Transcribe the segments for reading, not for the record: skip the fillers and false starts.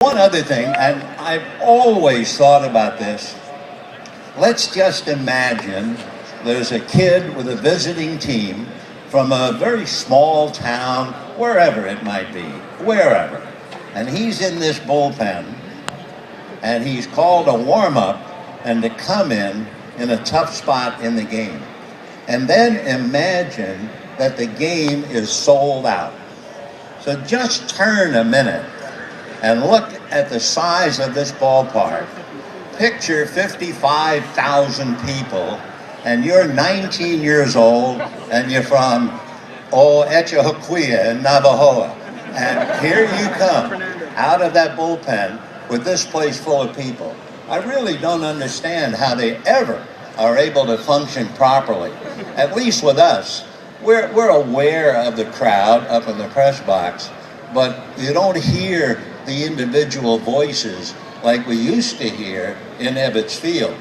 one other thing, and I've always thought about this. Let's just imagine there's a kid with a visiting team from a very small town, wherever it might be, wherever. And he's in this bullpen, and he's called a warm-up and to come in a tough spot in the game. And then imagine that the game is sold out. So just turn a minute and look at the size of this ballpark. Picture 55,000 people, and you're 19 years old, and you're from Echahoquia in Navajoa. And here you come out of that bullpen with this place full of people. I really don't understand how they ever are able to function properly. At least with us, we're aware of the crowd up in the press box, but you don't hear the individual voices like we used to hear in Ebbets Field.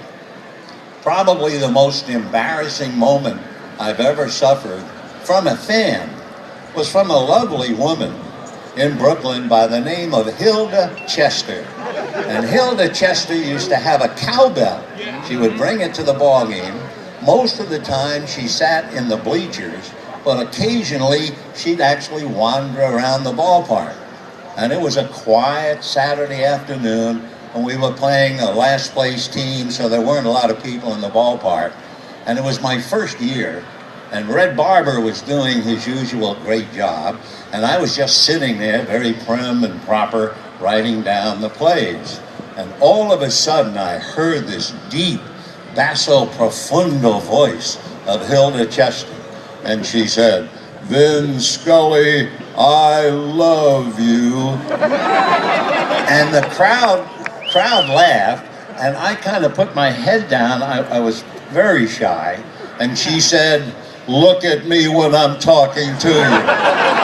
Probably the most embarrassing moment I've ever suffered from a fan was from a lovely woman in Brooklyn by the name of Hilda Chester. And Hilda Chester used to have a cowbell. She would bring it to the ball game. Most of the time she sat in the bleachers, but occasionally she'd actually wander around the ballpark. And it was a quiet Saturday afternoon, and we were playing a last place team, so there weren't a lot of people in the ballpark. And it was my first year, and Red Barber was doing his usual great job, and I was just sitting there very prim and proper, writing down the plays. And all of a sudden I heard this deep, basso profundo voice of Hilda Chester, and she said, "Vin Scully, I love you." And the crowd laughed, and I kind of put my head down. I was very shy, and she said, "Look at me when I'm talking to you."